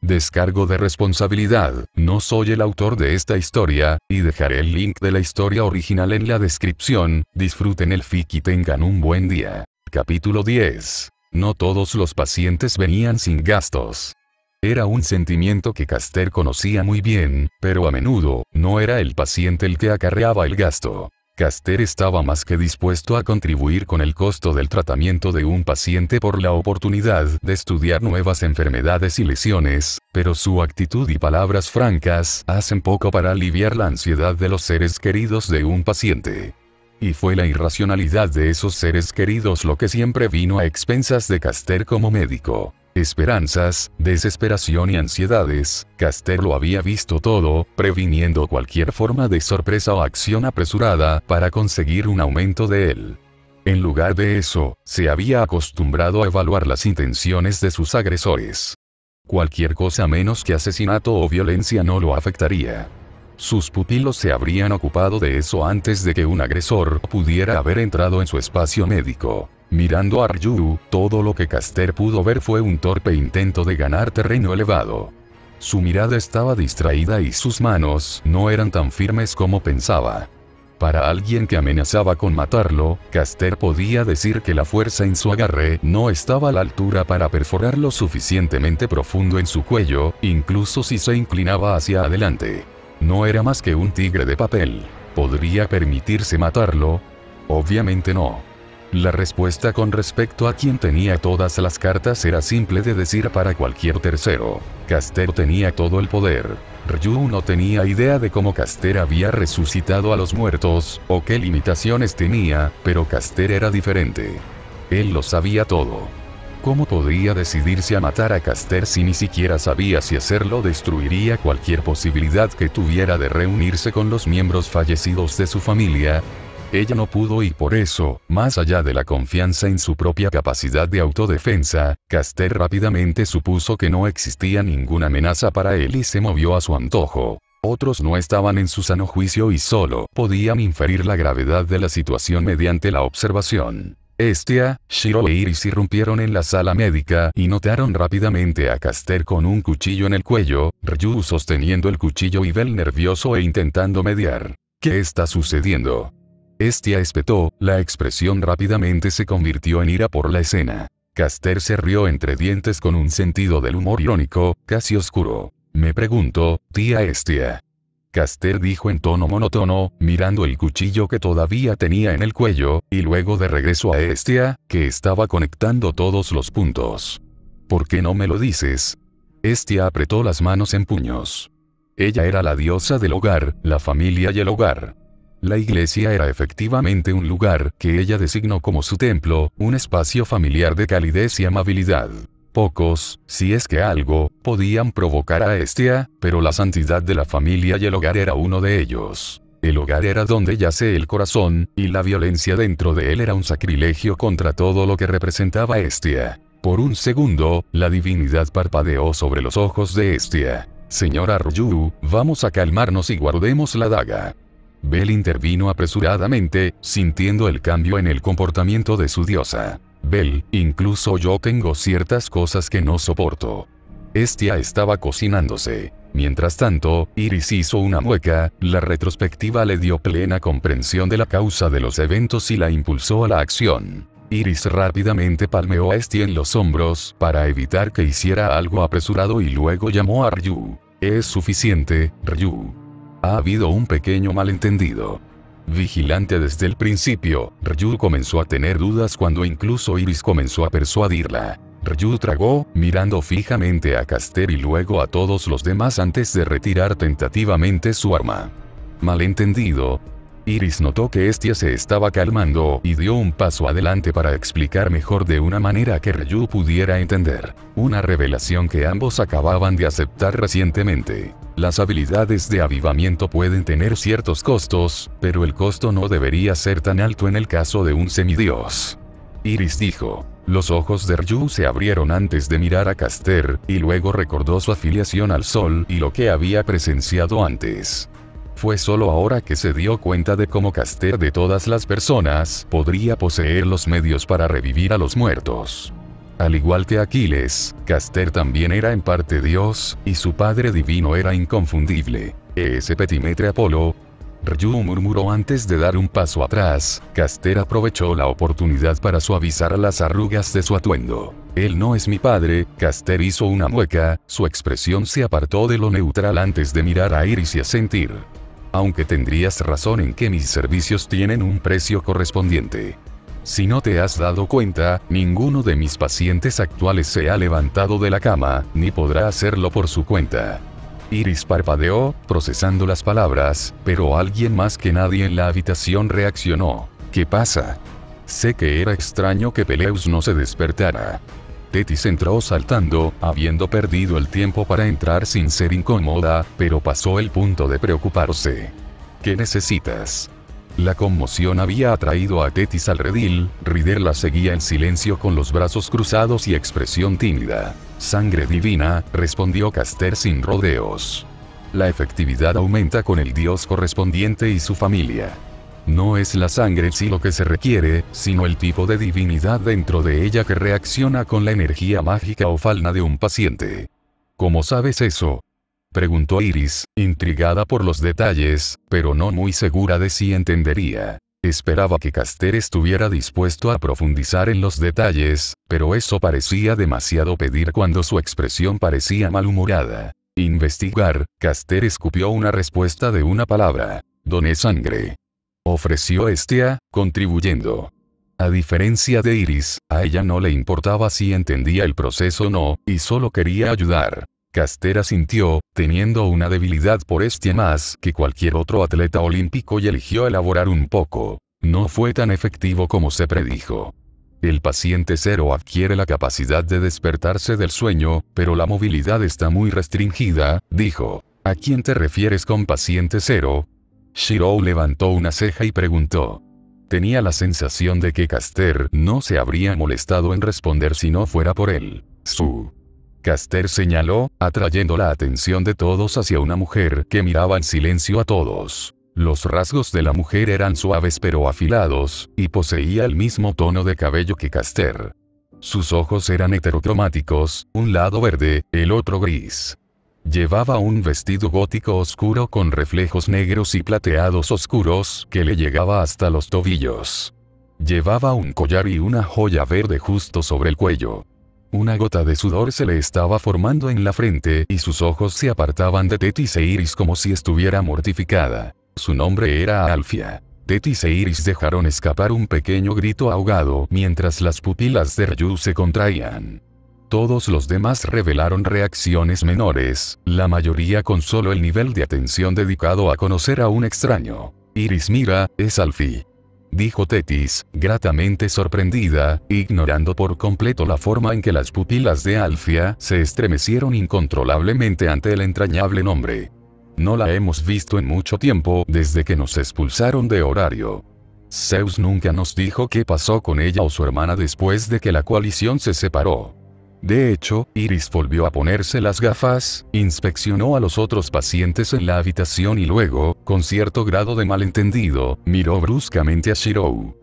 Descargo de responsabilidad, no soy el autor de esta historia, y dejaré el link de la historia original en la descripción. Disfruten el fic y tengan un buen día. Capítulo 10. No todos los pacientes venían sin gastos. Era un sentimiento que Caster conocía muy bien, pero a menudo, no era el paciente el que acarreaba el gasto. Caster estaba más que dispuesto a contribuir con el costo del tratamiento de un paciente por la oportunidad de estudiar nuevas enfermedades y lesiones, pero su actitud y palabras francas hacen poco para aliviar la ansiedad de los seres queridos de un paciente. Y fue la irracionalidad de esos seres queridos lo que siempre vino a expensas de Caster como médico. Esperanzas, desesperación y ansiedades, Caster lo había visto todo, previniendo cualquier forma de sorpresa o acción apresurada para conseguir un aumento de él. En lugar de eso, se había acostumbrado a evaluar las intenciones de sus agresores. Cualquier cosa menos que asesinato o violencia no lo afectaría. Sus pupilos se habrían ocupado de eso antes de que un agresor pudiera haber entrado en su espacio médico. Mirando a Ryu, todo lo que Caster pudo ver fue un torpe intento de ganar terreno elevado. Su mirada estaba distraída y sus manos no eran tan firmes como pensaba. Para alguien que amenazaba con matarlo, Caster podía decir que la fuerza en su agarre no estaba a la altura para perforar lo suficientemente profundo en su cuello, incluso si se inclinaba hacia adelante. No era más que un tigre de papel. ¿Podría permitirse matarlo? Obviamente no. La respuesta con respecto a quien tenía todas las cartas era simple de decir para cualquier tercero. Caster tenía todo el poder. Ryu no tenía idea de cómo Caster había resucitado a los muertos, o qué limitaciones tenía, pero Caster era diferente. Él lo sabía todo. ¿Cómo podría decidirse a matar a Caster si ni siquiera sabía si hacerlo destruiría cualquier posibilidad que tuviera de reunirse con los miembros fallecidos de su familia? Ella no pudo y por eso, más allá de la confianza en su propia capacidad de autodefensa, Caster rápidamente supuso que no existía ninguna amenaza para él y se movió a su antojo. Otros no estaban en su sano juicio y solo podían inferir la gravedad de la situación mediante la observación. Estia, Shiro e Iris irrumpieron en la sala médica y notaron rápidamente a Caster con un cuchillo en el cuello, Ryu sosteniendo el cuchillo y Bell nervioso e intentando mediar. ¿Qué está sucediendo? Estia espetó, la expresión rápidamente se convirtió en ira por la escena. Caster se rió entre dientes con un sentido del humor irónico, casi oscuro. Me pregunto, tía Estia. Caster dijo en tono monótono, mirando el cuchillo que todavía tenía en el cuello, y luego de regreso a Estia, que estaba conectando todos los puntos. ¿Por qué no me lo dices? Estia apretó las manos en puños. Ella era la diosa del hogar, la familia y el hogar. La iglesia era efectivamente un lugar que ella designó como su templo, un espacio familiar de calidez y amabilidad. Pocos, si es que algo, podían provocar a Estia, pero la santidad de la familia y el hogar era uno de ellos. El hogar era donde yace el corazón, y la violencia dentro de él era un sacrilegio contra todo lo que representaba Estia. Por un segundo, la divinidad parpadeó sobre los ojos de Estia. Señora Ryu, vamos a calmarnos y guardemos la daga. Bell intervino apresuradamente, sintiendo el cambio en el comportamiento de su diosa. Bell, incluso yo tengo ciertas cosas que no soporto. Estia estaba cocinándose. Mientras tanto, Iris hizo una mueca, la retrospectiva le dio plena comprensión de la causa de los eventos y la impulsó a la acción. Iris rápidamente palmeó a Estia en los hombros, para evitar que hiciera algo apresurado y luego llamó a Ryu. Es suficiente, Ryu. Ha habido un pequeño malentendido. Vigilante desde el principio, Ryu comenzó a tener dudas cuando incluso Iris comenzó a persuadirla. Ryu tragó, mirando fijamente a Caster y luego a todos los demás antes de retirar tentativamente su arma. Malentendido. Iris notó que Estia se estaba calmando y dio un paso adelante para explicar mejor de una manera que Ryu pudiera entender. Una revelación que ambos acababan de aceptar recientemente. Las habilidades de avivamiento pueden tener ciertos costos, pero el costo no debería ser tan alto en el caso de un semidios. Iris dijo. Los ojos de Ryu se abrieron antes de mirar a Caster, y luego recordó su afiliación al sol y lo que había presenciado antes. Fue solo ahora que se dio cuenta de cómo Caster de todas las personas podría poseer los medios para revivir a los muertos. Al igual que Aquiles, Caster también era en parte Dios, y su padre divino era inconfundible. ¿Ese petimetre Apolo? Ryu murmuró antes de dar un paso atrás. Caster aprovechó la oportunidad para suavizar las arrugas de su atuendo. Él no es mi padre. Caster hizo una mueca, su expresión se apartó de lo neutral antes de mirar a Iris y asentir. Aunque tendrías razón en que mis servicios tienen un precio correspondiente. Si no te has dado cuenta, ninguno de mis pacientes actuales se ha levantado de la cama, ni podrá hacerlo por su cuenta. Iris parpadeó, procesando las palabras, pero alguien más que nadie en la habitación reaccionó. ¿Qué pasa? Sé que era extraño que Peleus no se despertara. Tetis entró saltando, habiendo perdido el tiempo para entrar sin ser incómoda, pero pasó el punto de preocuparse. ¿Qué necesitas? La conmoción había atraído a Tetis al redil. Ryder la seguía en silencio con los brazos cruzados y expresión tímida. Sangre divina, respondió Caster sin rodeos. La efectividad aumenta con el dios correspondiente y su familia. No es la sangre sí lo que se requiere, sino el tipo de divinidad dentro de ella que reacciona con la energía mágica o falna de un paciente. ¿Cómo sabes eso? Preguntó Iris, intrigada por los detalles, pero no muy segura de si entendería. Esperaba que Caster estuviera dispuesto a profundizar en los detalles, pero eso parecía demasiado pedir cuando su expresión parecía malhumorada. Investigar. Caster escupió una respuesta de una palabra. Doné sangre. Ofreció Hestia, contribuyendo. A diferencia de Iris, a ella no le importaba si entendía el proceso o no, y solo quería ayudar. Caster asintió, teniendo una debilidad por Hestia más que cualquier otro atleta olímpico y eligió elaborar un poco. No fue tan efectivo como se predijo. El paciente cero adquiere la capacidad de despertarse del sueño, pero la movilidad está muy restringida, dijo. ¿A quién te refieres con paciente cero? Shirou levantó una ceja y preguntó. Tenía la sensación de que Caster no se habría molestado en responder si no fuera por él. Caster señaló, atrayendo la atención de todos hacia una mujer que miraba en silencio a todos. Los rasgos de la mujer eran suaves pero afilados, y poseía el mismo tono de cabello que Caster. Sus ojos eran heterocromáticos, un lado verde, el otro gris. Llevaba un vestido gótico oscuro con reflejos negros y plateados oscuros que le llegaba hasta los tobillos. Llevaba un collar y una joya verde justo sobre el cuello. Una gota de sudor se le estaba formando en la frente y sus ojos se apartaban de Tetis e Iris como si estuviera mortificada. Su nombre era Alfia. Tetis e Iris dejaron escapar un pequeño grito ahogado mientras las pupilas de Ryu se contraían. Todos los demás revelaron reacciones menores, la mayoría con solo el nivel de atención dedicado a conocer a un extraño. Iris mira, es Alfie. Dijo Tetis, gratamente sorprendida, ignorando por completo la forma en que las pupilas de Alfia se estremecieron incontrolablemente ante el entrañable nombre. No la hemos visto en mucho tiempo desde que nos expulsaron de horario. Zeus nunca nos dijo qué pasó con ella o su hermana después de que la coalición se separó. De hecho, Iris volvió a ponerse las gafas, inspeccionó a los otros pacientes en la habitación y luego, con cierto grado de malentendido, miró bruscamente a Shirou.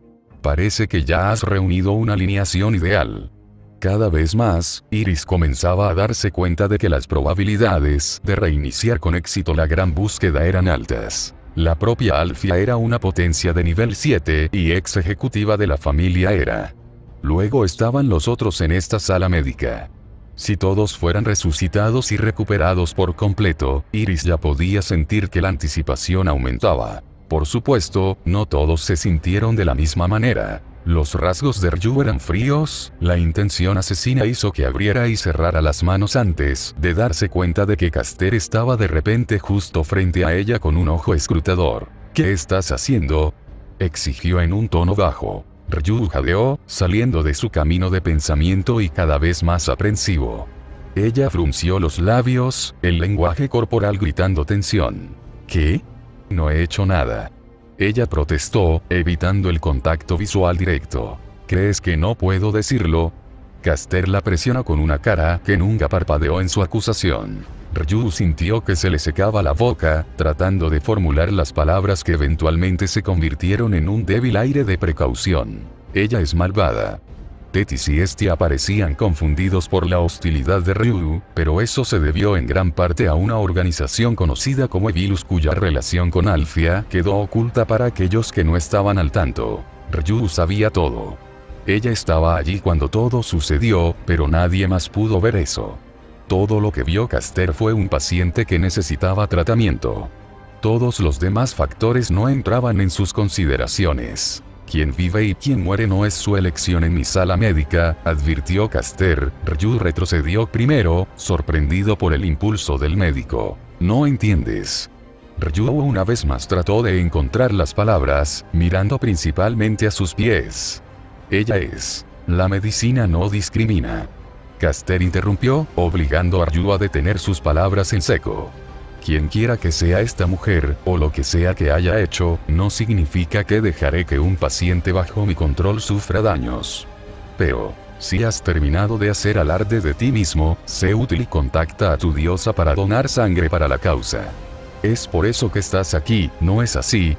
Parece que ya has reunido una alineación ideal. Cada vez más, Iris comenzaba a darse cuenta de que las probabilidades de reiniciar con éxito la gran búsqueda eran altas. La propia Alfia era una potencia de nivel 7 y ex ejecutiva de la familia Hera. Luego estaban los otros en esta sala médica. Si todos fueran resucitados y recuperados por completo, Iris ya podía sentir que la anticipación aumentaba. Por supuesto, no todos se sintieron de la misma manera. Los rasgos de Ryu eran fríos, la intención asesina hizo que abriera y cerrara las manos antes de darse cuenta de que Caster estaba de repente justo frente a ella con un ojo escrutador. ¿Qué estás haciendo?, exigió en un tono bajo. Ryu jadeó, saliendo de su camino de pensamiento y cada vez más aprensivo. Ella frunció los labios, el lenguaje corporal gritando tensión. ¿Qué? No he hecho nada. Ella protestó, evitando el contacto visual directo. ¿Crees que no puedo decirlo? Caster la presiona con una cara que nunca parpadeó en su acusación. Ryu sintió que se le secaba la boca, tratando de formular las palabras que eventualmente se convirtieron en un débil aire de precaución. Ella es malvada. Tetis y Estia parecían confundidos por la hostilidad de Ryu, pero eso se debió en gran parte a una organización conocida como Evilus cuya relación con Alfia quedó oculta para aquellos que no estaban al tanto. Ryu sabía todo. Ella estaba allí cuando todo sucedió, pero nadie más pudo ver eso. Todo lo que vio Caster fue un paciente que necesitaba tratamiento. Todos los demás factores no entraban en sus consideraciones. Quien vive y quien muere no es su elección en mi sala médica, advirtió Caster. Ryu retrocedió primero, sorprendido por el impulso del médico. No entiendes. Ryu una vez más trató de encontrar las palabras, mirando principalmente a sus pies. Ella es. La medicina no discrimina. Caster interrumpió, obligando a Ryu a detener sus palabras en seco. Quien quiera que sea esta mujer, o lo que sea que haya hecho, no significa que dejaré que un paciente bajo mi control sufra daños. Pero, si has terminado de hacer alarde de ti mismo, sé útil y contacta a tu diosa para donar sangre para la causa. Es por eso que estás aquí, ¿no es así?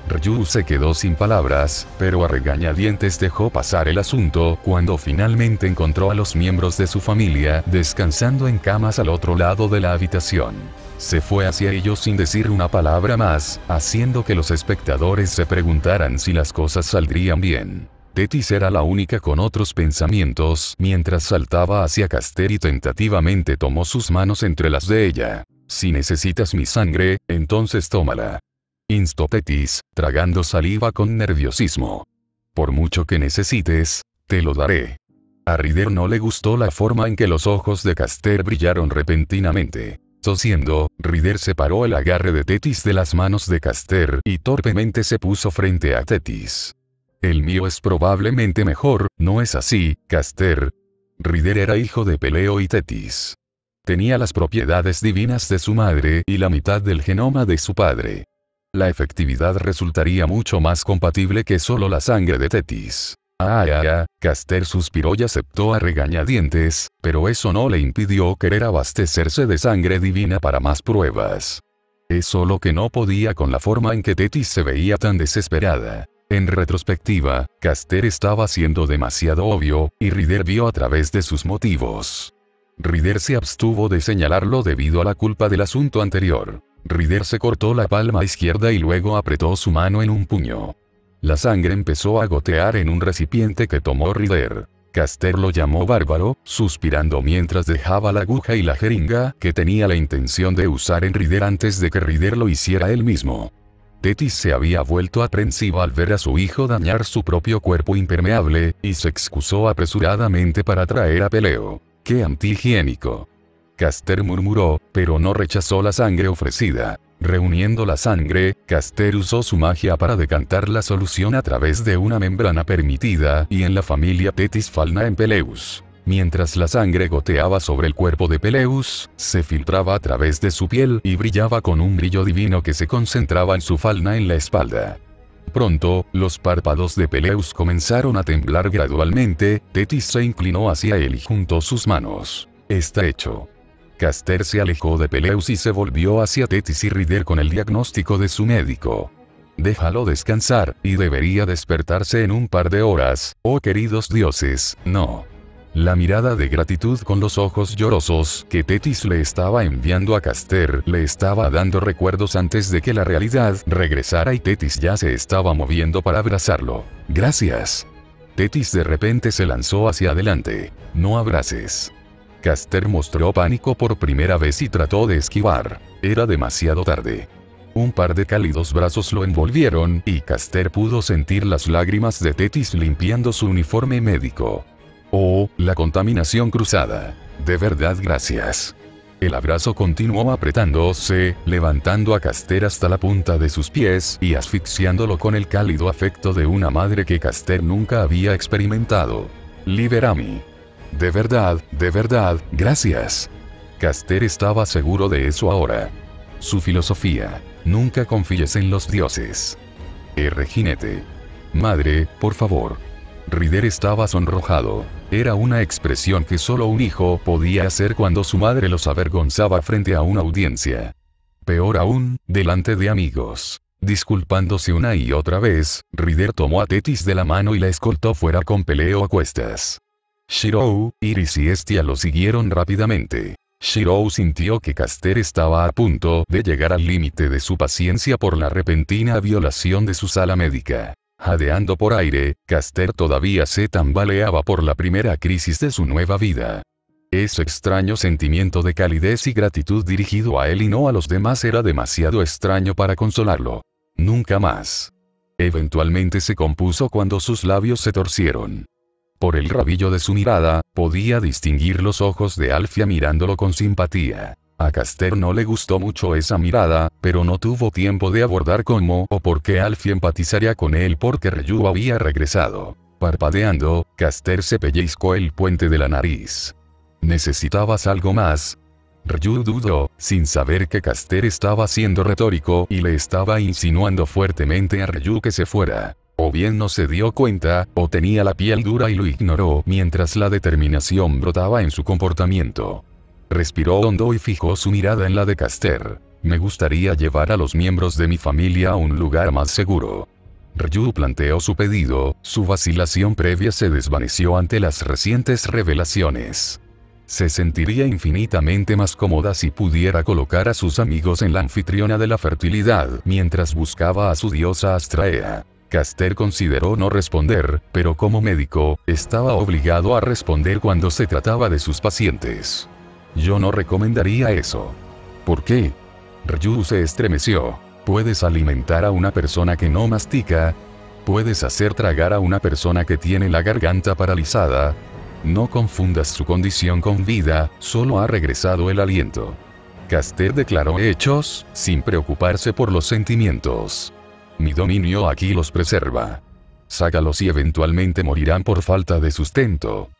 Ryu se quedó sin palabras, pero a regañadientes dejó pasar el asunto cuando finalmente encontró a los miembros de su familia descansando en camas al otro lado de la habitación. Se fue hacia ellos sin decir una palabra más, haciendo que los espectadores se preguntaran si las cosas saldrían bien. Tetis era la única con otros pensamientos mientras saltaba hacia Caster y tentativamente tomó sus manos entre las de ella. Si necesitas mi sangre, entonces tómala. Instó Tetis, tragando saliva con nerviosismo. Por mucho que necesites, te lo daré. A Ryder no le gustó la forma en que los ojos de Caster brillaron repentinamente. Tosiendo, Ryder separó el agarre de Tetis de las manos de Caster y torpemente se puso frente a Tetis. El mío es probablemente mejor, ¿no es así, Caster? Ryder era hijo de Peleo y Tetis. Tenía las propiedades divinas de su madre y la mitad del genoma de su padre. La efectividad resultaría mucho más compatible que solo la sangre de Tetis. Caster suspiró y aceptó a regañadientes, pero eso no le impidió querer abastecerse de sangre divina para más pruebas. Es solo que no podía con la forma en que Tetis se veía tan desesperada. En retrospectiva, Caster estaba siendo demasiado obvio, y Ryder vio a través de sus motivos. Ryder se abstuvo de señalarlo debido a la culpa del asunto anterior. Ryder se cortó la palma izquierda y luego apretó su mano en un puño. La sangre empezó a gotear en un recipiente que tomó Ryder. Caster lo llamó bárbaro, suspirando mientras dejaba la aguja y la jeringa que tenía la intención de usar en Ryder antes de que Ryder lo hiciera él mismo. Tetis se había vuelto aprensiva al ver a su hijo dañar su propio cuerpo impermeable, y se excusó apresuradamente para traer a Peleo. ¡Qué antihigiénico! Caster murmuró, pero no rechazó la sangre ofrecida. Reuniendo la sangre, Caster usó su magia para decantar la solución a través de una membrana permitida y en la familia Tetis Falna en Peleus. Mientras la sangre goteaba sobre el cuerpo de Peleus, se filtraba a través de su piel y brillaba con un brillo divino que se concentraba en su falna en la espalda. Pronto, los párpados de Peleus comenzaron a temblar gradualmente. Tetis se inclinó hacia él y juntó sus manos. Está hecho. Caster se alejó de Peleus y se volvió hacia Tetis y Ryder con el diagnóstico de su médico. Déjalo descansar, y debería despertarse en un par de horas, oh queridos dioses, no. La mirada de gratitud con los ojos llorosos que Tetis le estaba enviando a Caster le estaba dando recuerdos antes de que la realidad regresara y Tetis ya se estaba moviendo para abrazarlo. Gracias. Tetis de repente se lanzó hacia adelante. No abraces. Caster mostró pánico por primera vez y trató de esquivar. Era demasiado tarde. Un par de cálidos brazos lo envolvieron y Caster pudo sentir las lágrimas de Tetis limpiando su uniforme médico. Oh, la contaminación cruzada. De verdad gracias. El abrazo continuó apretándose, levantando a Caster hasta la punta de sus pies y asfixiándolo con el cálido afecto de una madre que Caster nunca había experimentado. Liberami. De verdad, gracias. Caster estaba seguro de eso ahora. Su filosofía. Nunca confíes en los dioses. Jinete. Madre, por favor. Ryder estaba sonrojado. Era una expresión que solo un hijo podía hacer cuando su madre los avergonzaba frente a una audiencia. Peor aún, delante de amigos. Disculpándose una y otra vez, Rider tomó a Tetis de la mano y la escoltó fuera con Peleo a cuestas. Shirou, Iris y Estia lo siguieron rápidamente. Shirou sintió que Caster estaba a punto de llegar al límite de su paciencia por la repentina violación de su sala médica. Jadeando por aire, Caster todavía se tambaleaba por la primera crisis de su nueva vida. Ese extraño sentimiento de calidez y gratitud dirigido a él y no a los demás era demasiado extraño para consolarlo. Nunca más. Eventualmente se compuso cuando sus labios se torcieron. Por el rabillo de su mirada, podía distinguir los ojos de Alfia mirándolo con simpatía. A Caster no le gustó mucho esa mirada, pero no tuvo tiempo de abordar cómo o por qué Alfia empatizaría con él porque Ryu había regresado. Parpadeando, Caster se pellizcó el puente de la nariz. ¿Necesitabas algo más? Ryu dudó, sin saber que Caster estaba siendo retórico y le estaba insinuando fuertemente a Ryu que se fuera. O bien no se dio cuenta, o tenía la piel dura y lo ignoró mientras la determinación brotaba en su comportamiento. Respiró hondo y fijó su mirada en la de Caster. Me gustaría llevar a los miembros de mi familia a un lugar más seguro. Ryu planteó su pedido, su vacilación previa se desvaneció ante las recientes revelaciones. Se sentiría infinitamente más cómoda si pudiera colocar a sus amigos en la anfitriona de la fertilidad mientras buscaba a su diosa Astraea. Caster consideró no responder, pero como médico, estaba obligado a responder cuando se trataba de sus pacientes. Yo no recomendaría eso. ¿Por qué? Ryu se estremeció. ¿Puedes alimentar a una persona que no mastica? ¿Puedes hacer tragar a una persona que tiene la garganta paralizada? No confundas su condición con vida, solo ha regresado el aliento. Caster declaró hechos, sin preocuparse por los sentimientos. Mi dominio aquí los preserva. Sácalos y eventualmente morirán por falta de sustento.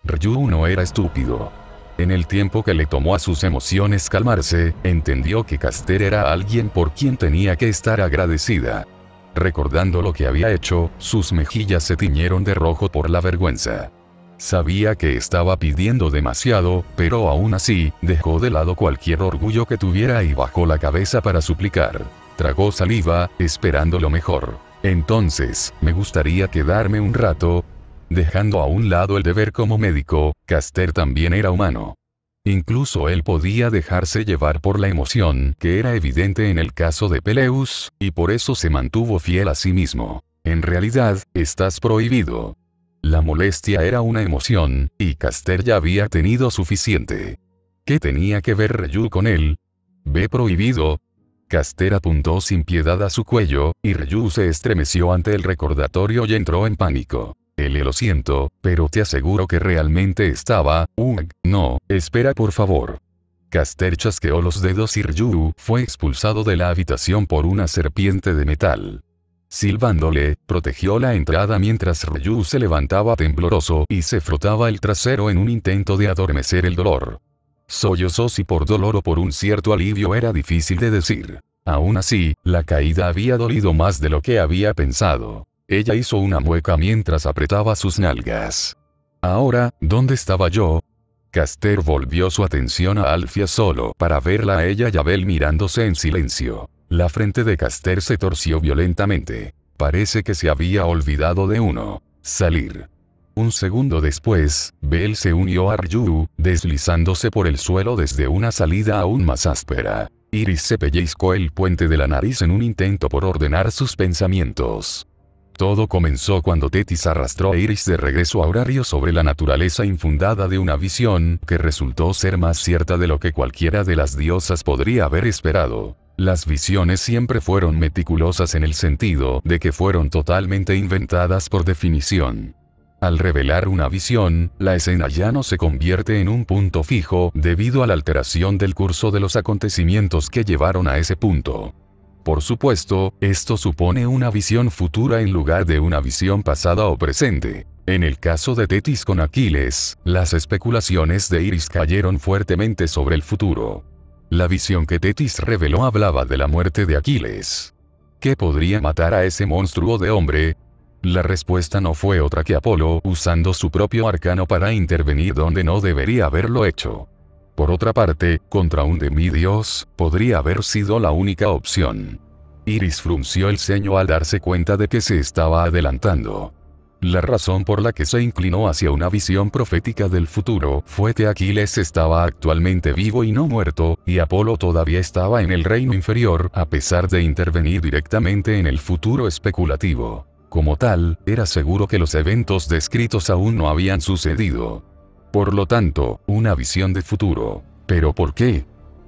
Ryu no era estúpido. En el tiempo que le tomó a sus emociones calmarse, entendió que Caster era alguien por quien tenía que estar agradecida. Recordando lo que había hecho, sus mejillas se tiñeron de rojo por la vergüenza. Sabía que estaba pidiendo demasiado, pero aún así, dejó de lado cualquier orgullo que tuviera y bajó la cabeza para suplicar. Tragó saliva, esperando lo mejor. Entonces, me gustaría quedarme un rato. Dejando a un lado el deber como médico, Caster también era humano. Incluso él podía dejarse llevar por la emoción, que era evidente en el caso de Peleus, y por eso se mantuvo fiel a sí mismo. En realidad, estás prohibido. La molestia era una emoción, y Caster ya había tenido suficiente. ¿Qué tenía que ver Ryu con él? ¿Ve prohibido? Caster apuntó sin piedad a su cuello, y Ryu se estremeció ante el recordatorio y entró en pánico. Lo siento, pero te aseguro que realmente estaba, no, espera por favor. Caster chasqueó los dedos y Ryu fue expulsado de la habitación por una serpiente de metal. Silbándole, protegió la entrada mientras Ryu se levantaba tembloroso y se frotaba el trasero en un intento de adormecer el dolor. Sollozó si por dolor o por un cierto alivio era difícil de decir. Aún así, la caída había dolido más de lo que había pensado. Ella hizo una mueca mientras apretaba sus nalgas. Ahora, ¿dónde estaba yo? Caster volvió su atención a Alfia solo para verla a ella y a Bel mirándose en silencio. La frente de Caster se torció violentamente. Parece que se había olvidado de uno. Salir. Un segundo después, Bel se unió a Ryu, deslizándose por el suelo desde una salida aún más áspera. Iris se pellizcó el puente de la nariz en un intento por ordenar sus pensamientos. Todo comenzó cuando Tetis arrastró a Iris de regreso a Horario sobre la naturaleza infundada de una visión que resultó ser más cierta de lo que cualquiera de las diosas podría haber esperado. Las visiones siempre fueron meticulosas en el sentido de que fueron totalmente inventadas por definición. Al revelar una visión, la escena ya no se convierte en un punto fijo debido a la alteración del curso de los acontecimientos que llevaron a ese punto. Por supuesto, esto supone una visión futura en lugar de una visión pasada o presente. En el caso de Tetis con Aquiles, las especulaciones de Iris cayeron fuertemente sobre el futuro. La visión que Tetis reveló hablaba de la muerte de Aquiles. ¿Qué podría matar a ese monstruo de hombre? La respuesta no fue otra que Apolo usando su propio arcano para intervenir donde no debería haberlo hecho. Por otra parte, contra un demidios, podría haber sido la única opción. Iris frunció el ceño al darse cuenta de que se estaba adelantando. La razón por la que se inclinó hacia una visión profética del futuro fue que Aquiles estaba actualmente vivo y no muerto, y Apolo todavía estaba en el reino inferior a pesar de intervenir directamente en el futuro especulativo. Como tal, era seguro que los eventos descritos aún no habían sucedido. Por lo tanto, una visión de futuro. ¿Pero por qué?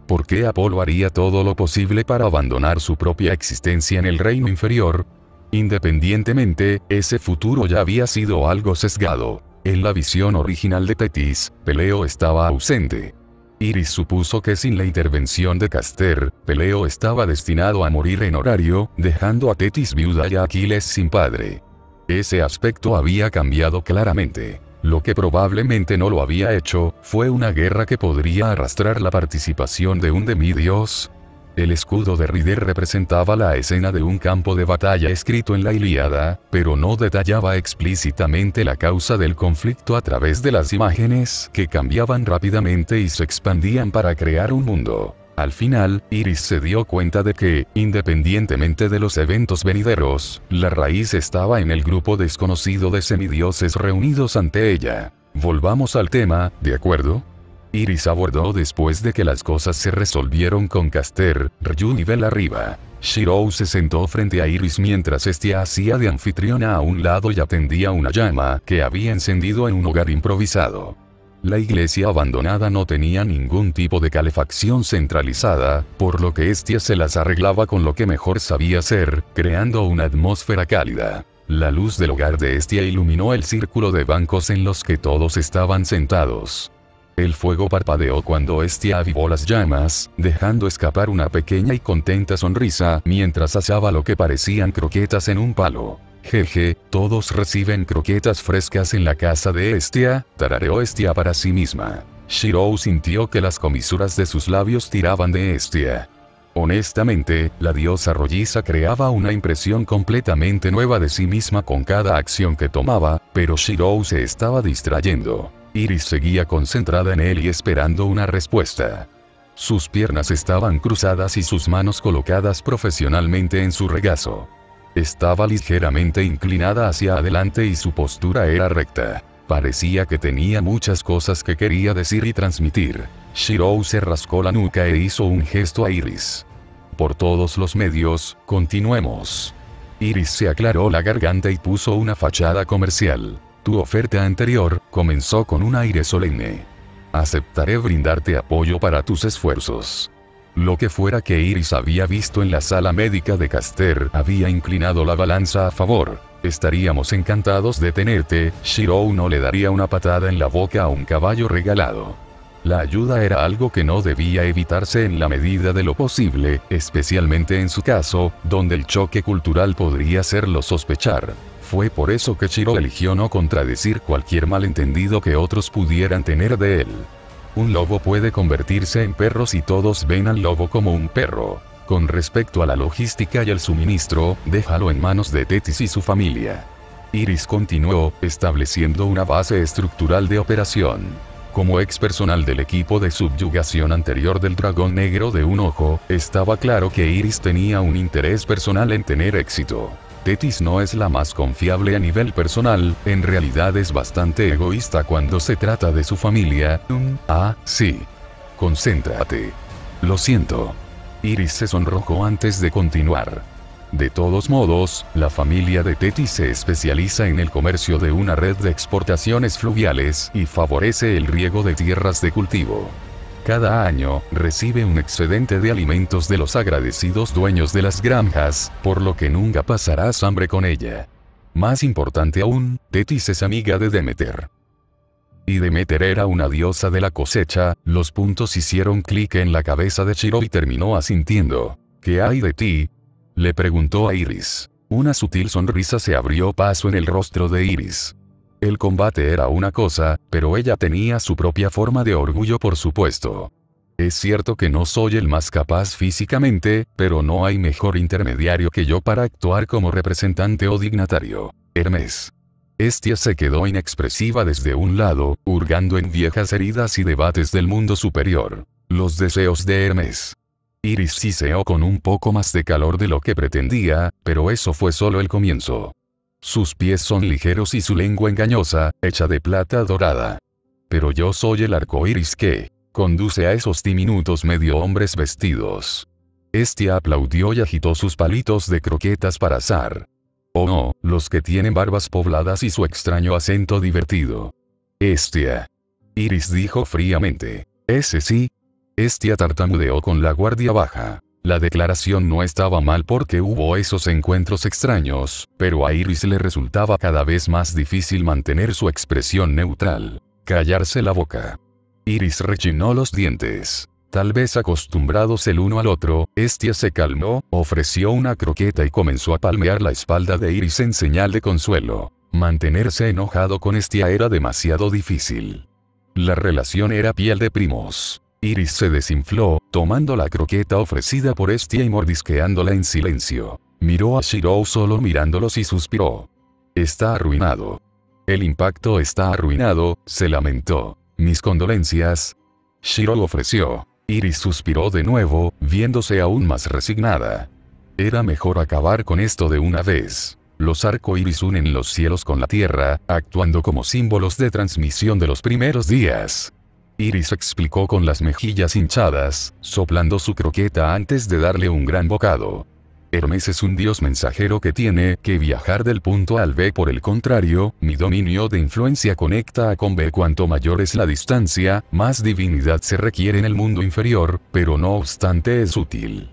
¿Por qué Apolo haría todo lo posible para abandonar su propia existencia en el reino inferior? Independientemente, ese futuro ya había sido algo sesgado. En la visión original de Tetis, Peleo estaba ausente. Iris supuso que sin la intervención de Caster, Peleo estaba destinado a morir en horario, dejando a Tetis viuda y a Aquiles sin padre. Ese aspecto había cambiado claramente. Lo que probablemente no lo había hecho, fue una guerra que podría arrastrar la participación de un demidios. El escudo de Rider representaba la escena de un campo de batalla escrito en la Ilíada, pero no detallaba explícitamente la causa del conflicto a través de las imágenes que cambiaban rápidamente y se expandían para crear un mundo. Al final, Iris se dio cuenta de que, independientemente de los eventos venideros, la raíz estaba en el grupo desconocido de semidioses reunidos ante ella. Volvamos al tema, ¿de acuerdo? Iris abordó después de que las cosas se resolvieron con Caster, Ryu nivel arriba. Shirou se sentó frente a Iris mientras Estia hacía de anfitriona a un lado y atendía una llama que había encendido en un hogar improvisado. La iglesia abandonada no tenía ningún tipo de calefacción centralizada, por lo que Estia se las arreglaba con lo que mejor sabía hacer, creando una atmósfera cálida. La luz del hogar de Estia iluminó el círculo de bancos en los que todos estaban sentados. El fuego parpadeó cuando Estia avivó las llamas, dejando escapar una pequeña y contenta sonrisa mientras asaba lo que parecían croquetas en un palo. Jeje, todos reciben croquetas frescas en la casa de Estia, tarareó Estia para sí misma. Shirou sintió que las comisuras de sus labios tiraban de Estia. Honestamente, la diosa rolliza creaba una impresión completamente nueva de sí misma con cada acción que tomaba, pero Shirou se estaba distrayendo. Iris seguía concentrada en él y esperando una respuesta. Sus piernas estaban cruzadas y sus manos colocadas profesionalmente en su regazo. Estaba ligeramente inclinada hacia adelante y su postura era recta. Parecía que tenía muchas cosas que quería decir y transmitir. Shirou se rascó la nuca e hizo un gesto a Iris. Por todos los medios, continuemos. Iris se aclaró la garganta y puso una fachada comercial. Tu oferta anterior, comenzó con un aire solemne. Aceptaré brindarte apoyo para tus esfuerzos. Lo que fuera que Iris había visto en la sala médica de Caster había inclinado la balanza a favor. Estaríamos encantados de tenerte, Shirou no le daría una patada en la boca a un caballo regalado. La ayuda era algo que no debía evitarse en la medida de lo posible, especialmente en su caso, donde el choque cultural podría hacerlo sospechar. Fue por eso que Shirou eligió no contradecir cualquier malentendido que otros pudieran tener de él. Un lobo puede convertirse en perro si todos ven al lobo como un perro. Con respecto a la logística y el suministro, déjalo en manos de Tetis y su familia. Iris continuó, estableciendo una base estructural de operación. Como ex personal del equipo de subyugación anterior del dragón negro de un ojo, estaba claro que Iris tenía un interés personal en tener éxito. Tetis no es la más confiable a nivel personal, en realidad es bastante egoísta cuando se trata de su familia. Sí. Concéntrate. Lo siento. Iris se sonrojó antes de continuar. De todos modos, la familia de Tetis se especializa en el comercio de una red de exportaciones fluviales y favorece el riego de tierras de cultivo. Cada año, recibe un excedente de alimentos de los agradecidos dueños de las granjas, por lo que nunca pasarás hambre con ella. Más importante aún, Tetis es amiga de Demeter. Y Demeter era una diosa de la cosecha. Los puntos hicieron clic en la cabeza de Shirou y terminó asintiendo. ¿Qué hay de ti?, le preguntó a Iris. Una sutil sonrisa se abrió paso en el rostro de Iris. El combate era una cosa, pero ella tenía su propia forma de orgullo, por supuesto. Es cierto que no soy el más capaz físicamente, pero no hay mejor intermediario que yo para actuar como representante o dignatario. Hermes. Estia se quedó inexpresiva desde un lado, hurgando en viejas heridas y debates del mundo superior. Los deseos de Hermes. Iris siseó con un poco más de calor de lo que pretendía, pero eso fue solo el comienzo. Sus pies son ligeros y su lengua engañosa, hecha de plata dorada. Pero yo soy el arco iris que conduce a esos diminutos medio hombres vestidos. Aplaudió y agitó sus palitos de croquetas para asar. Oh no, los que tienen barbas pobladas y su extraño acento divertido. Iris dijo fríamente. Ese sí. Tartamudeó con la guardia baja. La declaración no estaba mal porque hubo esos encuentros extraños, pero a Iris le resultaba cada vez más difícil mantener su expresión neutral. Callarse la boca. Iris rechinó los dientes. Tal vez acostumbrados el uno al otro, se calmó, ofreció una croqueta y comenzó a palmear la espalda de Iris en señal de consuelo. Mantenerse enojado con era demasiado difícil. La relación era piel de primos. Iris se desinfló, tomando la croqueta ofrecida por y mordisqueándola en silencio. Miró a Shirou solo mirándolos y suspiró. Está arruinado. El impacto está arruinado, se lamentó. Mis condolencias. Shirou ofreció. Iris suspiró de nuevo, viéndose aún más resignada. Era mejor acabar con esto de una vez. Los arcoíris unen los cielos con la tierra, actuando como símbolos de transmisión de los primeros días. Iris explicó con las mejillas hinchadas, soplando su croqueta antes de darle un gran bocado. Hermes es un dios mensajero que tiene que viajar del punto A al B. Por el contrario, mi dominio de influencia conecta A con B. Cuanto mayor es la distancia, más divinidad se requiere en el mundo inferior, pero no obstante es útil.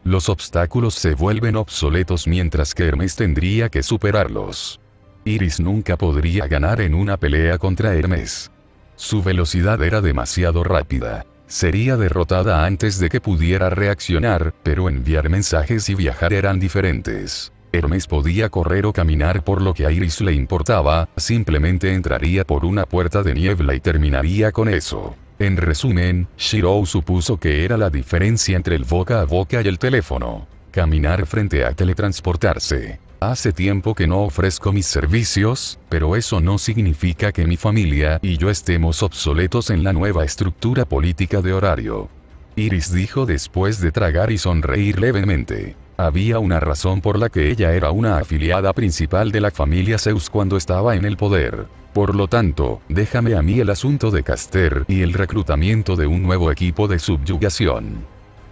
Los obstáculos se vuelven obsoletos mientras que Hermes tendría que superarlos. Iris nunca podría ganar en una pelea contra Hermes. Su velocidad era demasiado rápida. Sería derrotada antes de que pudiera reaccionar, pero enviar mensajes y viajar eran diferentes. Hermes podía correr o caminar, por lo que a Iris le importaba, simplemente entraría por una puerta de niebla y terminaría con eso. En resumen, Shirou supuso que era la diferencia entre el boca a boca y el teléfono. Caminar frente a teletransportarse. Hace tiempo que no ofrezco mis servicios, pero eso no significa que mi familia y yo estemos obsoletos en la nueva estructura política de horario. Iris dijo después de tragar y sonreír levemente. Había una razón por la que ella era una afiliada principal de la familia Zeus cuando estaba en el poder. Por lo tanto, déjame a mí el asunto de Caster y el reclutamiento de un nuevo equipo de subyugación.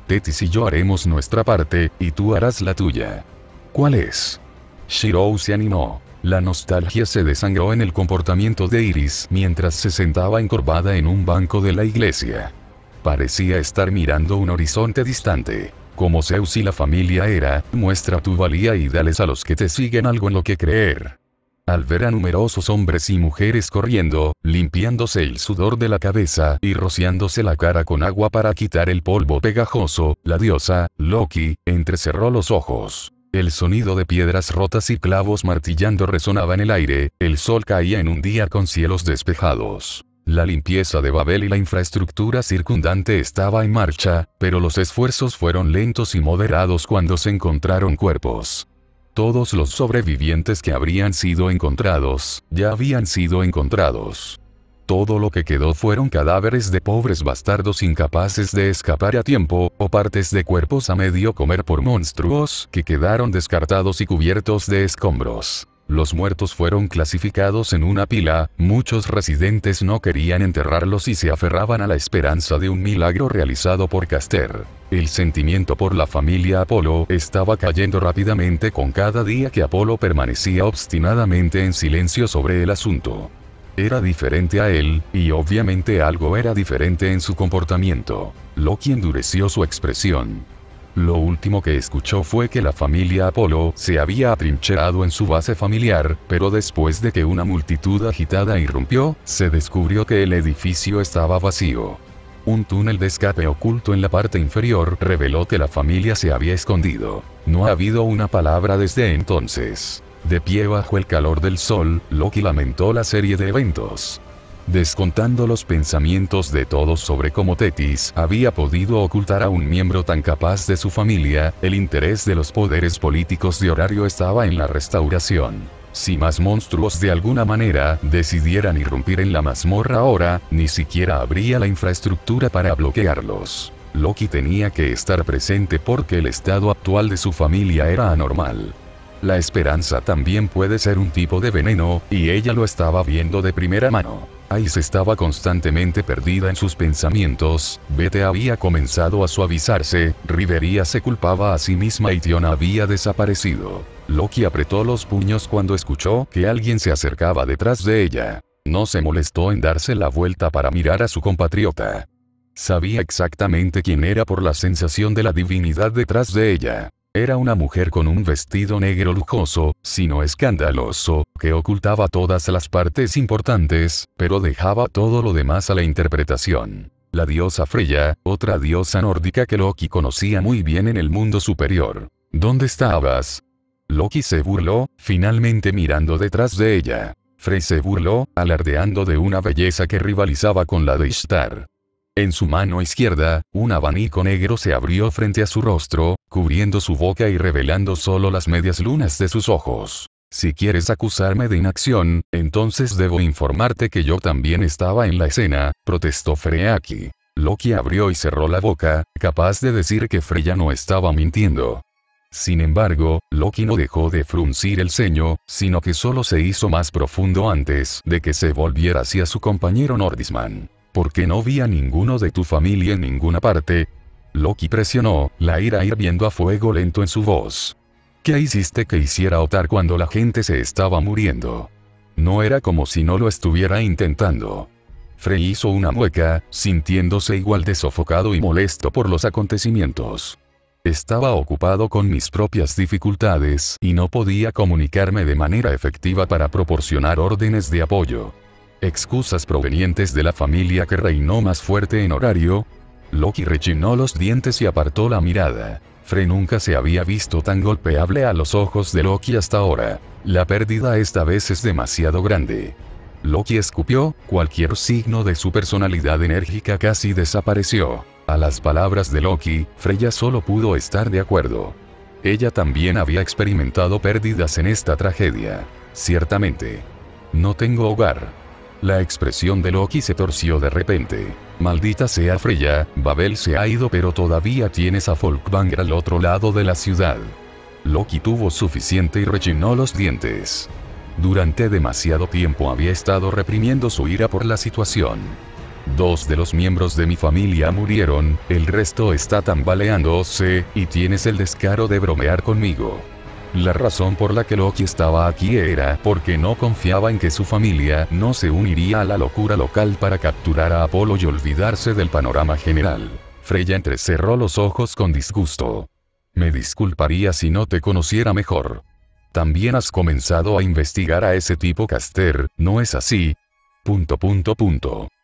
Tetis y yo haremos nuestra parte, y tú harás la tuya. ¿Cuál es? Shirou se animó. La nostalgia se desangró en el comportamiento de Iris mientras se sentaba encorvada en un banco de la iglesia. Parecía estar mirando un horizonte distante. Como Zeus y la familia era, muestra tu valía y dales a los que te siguen algo en lo que creer. Al ver a numerosos hombres y mujeres corriendo, limpiándose el sudor de la cabeza y rociándose la cara con agua para quitar el polvo pegajoso, la diosa, Loki, entrecerró los ojos. El sonido de piedras rotas y clavos martillando resonaba en el aire, el sol caía en un día con cielos despejados. La limpieza de Babel y la infraestructura circundante estaba en marcha, pero los esfuerzos fueron lentos y moderados cuando se encontraron cuerpos. Todos los sobrevivientes que habrían sido encontrados, ya habían sido encontrados. Todo lo que quedó fueron cadáveres de pobres bastardos incapaces de escapar a tiempo, o partes de cuerpos a medio comer por monstruos que quedaron descartados y cubiertos de escombros. Los muertos fueron clasificados en una pila, muchos residentes no querían enterrarlos y se aferraban a la esperanza de un milagro realizado por Caster. El sentimiento por la familia Apolo estaba cayendo rápidamente con cada día que Apolo permanecía obstinadamente en silencio sobre el asunto. Era diferente a él, y obviamente algo era diferente en su comportamiento. Loki endureció su expresión. Lo último que escuchó fue que la familia Apolo se había atrincherado en su base familiar, pero después de que una multitud agitada irrumpió, se descubrió que el edificio estaba vacío. Un túnel de escape oculto en la parte inferior reveló que la familia se había escondido. No ha habido una palabra desde entonces. De pie bajo el calor del sol, Loki lamentó la serie de eventos. Descontando los pensamientos de todos sobre cómo Tetis había podido ocultar a un miembro tan capaz de su familia, el interés de los poderes políticos de horario estaba en la restauración. Si más monstruos de alguna manera decidieran irrumpir en la mazmorra ahora, ni siquiera habría la infraestructura para bloquearlos. Loki tenía que estar presente porque el estado actual de su familia era anormal. La esperanza también puede ser un tipo de veneno, y ella lo estaba viendo de primera mano. Ice estaba constantemente perdida en sus pensamientos, Bete había comenzado a suavizarse, Riveria se culpaba a sí misma y Tion había desaparecido. Loki apretó los puños cuando escuchó que alguien se acercaba detrás de ella. No se molestó en darse la vuelta para mirar a su compatriota. Sabía exactamente quién era por la sensación de la divinidad detrás de ella. Era una mujer con un vestido negro lujoso, sino escandaloso, que ocultaba todas las partes importantes, pero dejaba todo lo demás a la interpretación. La diosa Freya, otra diosa nórdica que Loki conocía muy bien en el mundo superior. ¿Dónde estabas? Loki se burló, finalmente mirando detrás de ella. Frey se burló, alardeando de una belleza que rivalizaba con la de Ishtar. En su mano izquierda, un abanico negro se abrió frente a su rostro, cubriendo su boca y revelando solo las medias lunas de sus ojos. Si quieres acusarme de inacción, entonces debo informarte que yo también estaba en la escena, protestó Freaki. Loki abrió y cerró la boca, capaz de decir que Freya no estaba mintiendo. Sin embargo, Loki no dejó de fruncir el ceño, sino que solo se hizo más profundo antes de que se volviera hacia su compañero Nordisman. ¿Por qué no vi a ninguno de tu familia en ninguna parte? Loki presionó, la ira hirviendo a fuego lento en su voz. ¿Qué hiciste que hiciera Ottar cuando la gente se estaba muriendo? No era como si no lo estuviera intentando. Frey hizo una mueca, sintiéndose igual de sofocado y molesto por los acontecimientos. Estaba ocupado con mis propias dificultades y no podía comunicarme de manera efectiva para proporcionar órdenes de apoyo. Excusas provenientes de la familia que reinó más fuerte en horario. Loki rechinó los dientes y apartó la mirada. Frey nunca se había visto tan golpeable a los ojos de Loki hasta ahora. La pérdida esta vez es demasiado grande. Loki escupió, cualquier signo de su personalidad enérgica casi desapareció. A las palabras de Loki, Freya solo pudo estar de acuerdo. Ella también había experimentado pérdidas en esta tragedia. Ciertamente. No tengo hogar. La expresión de Loki se torció de repente. Maldita sea Freya, Babel se ha ido pero todavía tienes a Folkvangr al otro lado de la ciudad. Loki tuvo suficiente y rechinó los dientes. Durante demasiado tiempo había estado reprimiendo su ira por la situación. 2 de los miembros de mi familia murieron, el resto está tambaleándose, y tienes el descaro de bromear conmigo. La razón por la que Loki estaba aquí era porque no confiaba en que su familia no se uniría a la locura local para capturar a Apolo y olvidarse del panorama general. Freya entrecerró los ojos con disgusto. Me disculparía si no te conociera mejor. También has comenzado a investigar a ese tipo Caster, ¿no es así?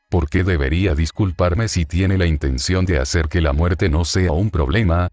¿Por qué debería disculparme si tiene la intención de hacer que la muerte no sea un problema?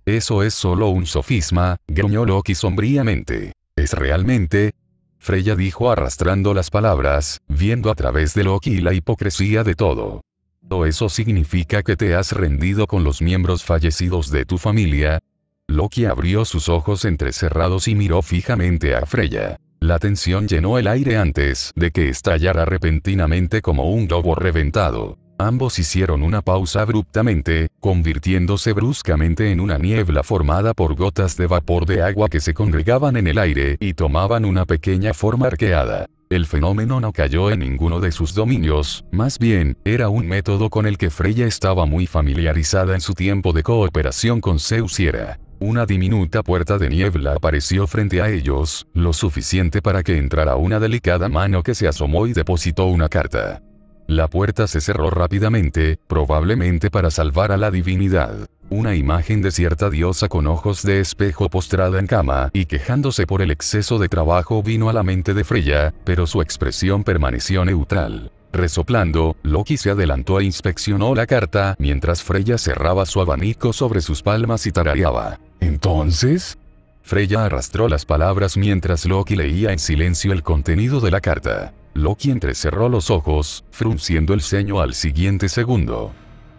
Eso es solo un sofisma, gruñó Loki sombríamente. ¿Es realmente? Freya dijo arrastrando las palabras, viendo a través de Loki y la hipocresía de todo. ¿O eso significa que te has rendido con los miembros fallecidos de tu familia? Loki abrió sus ojos entrecerrados y miró fijamente a Freya. La tensión llenó el aire antes de que estallara repentinamente como un globo reventado. Ambos hicieron una pausa abruptamente, convirtiéndose bruscamente en una niebla formada por gotas de vapor de agua que se congregaban en el aire y tomaban una pequeña forma arqueada. El fenómeno no cayó en ninguno de sus dominios, más bien, era un método con el que Freya estaba muy familiarizada en su tiempo de cooperación con Zeus y Hera. Una diminuta puerta de niebla apareció frente a ellos, lo suficiente para que entrara una delicada mano que se asomó y depositó una carta. La puerta se cerró rápidamente, probablemente para salvar a la divinidad. Una imagen de cierta diosa con ojos de espejo postrada en cama y quejándose por el exceso de trabajo vino a la mente de Freya, pero su expresión permaneció neutral. Resoplando, Loki se adelantó e inspeccionó la carta mientras Freya cerraba su abanico sobre sus palmas y tarareaba. ¿Entonces? Freya arrastró las palabras mientras Loki leía en silencio el contenido de la carta. Loki entrecerró los ojos, frunciendo el ceño al siguiente segundo.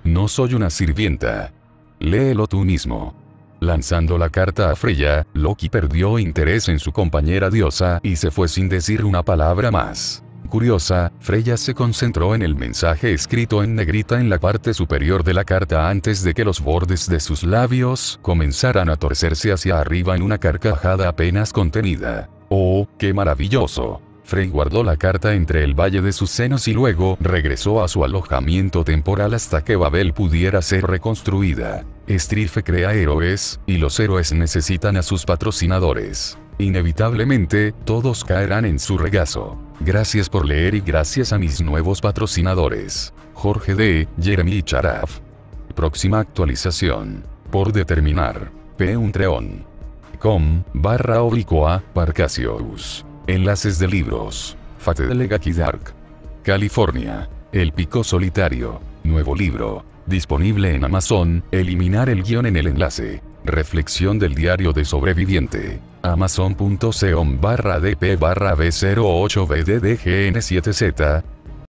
No soy una sirvienta. Léelo tú mismo. Lanzando la carta a Freya, Loki perdió interés en su compañera diosa y se fue sin decir una palabra más. Curiosa, Freya se concentró en el mensaje escrito en negrita en la parte superior de la carta antes de que los bordes de sus labios comenzaran a torcerse hacia arriba en una carcajada apenas contenida. ¡Oh, qué maravilloso! Frey guardó la carta entre el valle de sus senos y luego regresó a su alojamiento temporal hasta que Babel pudiera ser reconstruida. Strife crea héroes, y los héroes necesitan a sus patrocinadores. Inevitablemente, todos caerán en su regazo. Gracias por leer y gracias a mis nuevos patrocinadores. Jorge D., Jeremy Charaf. Próxima actualización. Por determinar. patreon.com/Parcasius. Enlaces de libros. Fatelegaki Dark. California. El Pico Solitario. Nuevo libro. Disponible en Amazon. Eliminar el guión en el enlace. Reflexión del diario de sobreviviente. Amazon.com/dp/b08bddgn7z